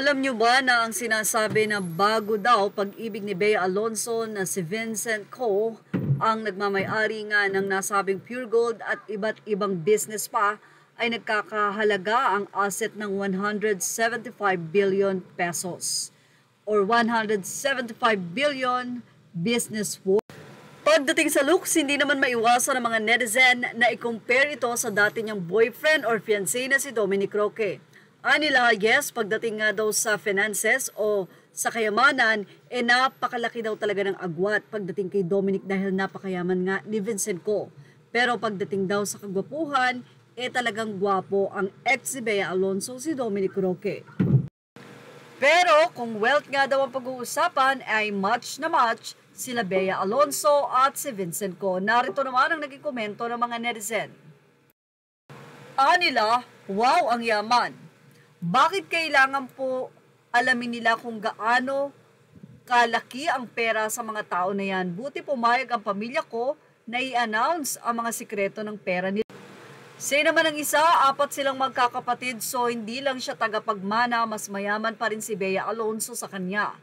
Alam nyo ba na ang sinasabi na bago daw pag-ibig ni Bea Alonzo na si Vincent Co ang nagmamay-ari nga ng nasabing Pure Gold at iba't ibang business pa ay nagkakahalaga ang asset ng 175 billion pesos or 175 billion business worth. Pagdating sa looks, hindi naman maiwasan ng mga netizen na i-compare ito sa dati niyang boyfriend or fiancé na si Dominic Roque. Anila, yes, pagdating nga daw sa finances o sa kayamanan, napakalaki daw talaga ng agwat pagdating kay Dominic dahil napakayaman nga ni Vincent Co. Pero pagdating daw sa kagwapuhan, talagang gwapo ang ex ni Bea Alonzo si Dominic Roque. Pero kung wealth nga daw ang pag-uusapan ay match na match sila Bea Alonzo at si Vincent Co. Narito naman ang naging komento ng mga netizen. Anila, wow ang yaman. Bakit kailangan po alamin nila kung gaano kalaki ang pera sa mga tao na yan? Buti pumayag ang pamilya ko na i-announce ang mga sikreto ng pera nila. Say naman ang isa, 4 silang magkakapatid so hindi lang siya tagapagmana, mas mayaman pa rin si Bea Alonzo sa kanya.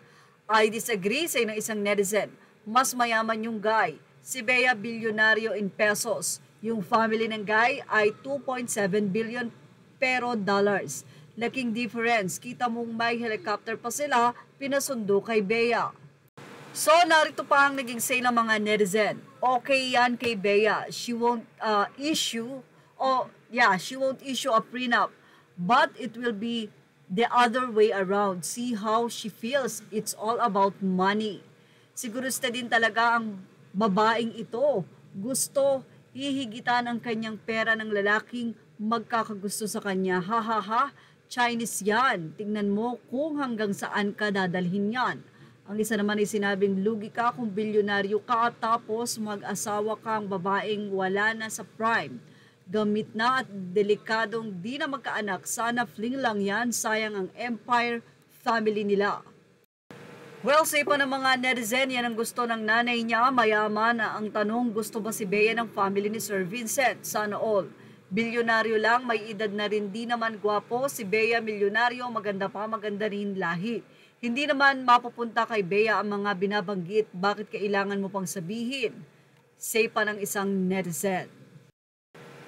I disagree, say ng isang netizen. Mas mayaman yung guy. Si Bea bilyonaryo in pesos. Yung family ng guy ay 2.7 billion pero dollars. Laking difference, kita mong may helicopter pa sila, pinasundo kay Bea. So, narito pa ang naging say ng mga netizen. Okay yan kay Bea. She won't issue a prenup. But it will be the other way around. See how she feels. It's all about money. Sigurista din talaga ang babaeng ito. Gusto hihigitan ang kanyang pera ng lalaking magkakagusto sa kanya. Ha ha ha. Chinese yan. Tingnan mo kung hanggang saan ka dadalhin yan. Ang isa naman ay sinabing lugi ka kung bilyonaryo ka tapos mag-asawa kang babaeng wala na sa prime. Gamit na at delikadong di na magkaanak. Sana fling lang yan. Sayang ang empire family nila. Well, say pa ng mga netizen, yan ang gusto ng nanay niya. Mayaman na ang tanong, gusto ba si Bea ng family ni Sir Vincent? Sana all. Bilyonaryo lang, may edad na rin, di naman gwapo. Si Bea milyonaryo, maganda pa, maganda rin lahi. Hindi naman mapupunta kay Bea ang mga binabanggit. Bakit kailangan mo pang sabihin? Say pa ng isang netizen.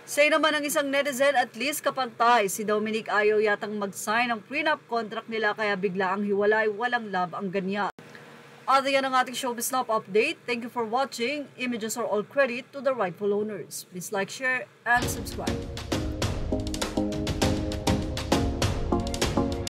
Say naman ng isang netizen, at least kapantay. Si Dominic ayaw yatang mag-sign ng prenup contract nila kaya bigla ang hiwalay, walang love ang ganyan. At yan ang ating Showbiz Love update. Thank you for watching. Images are all credit to the rightful owners. Please like, share, and subscribe.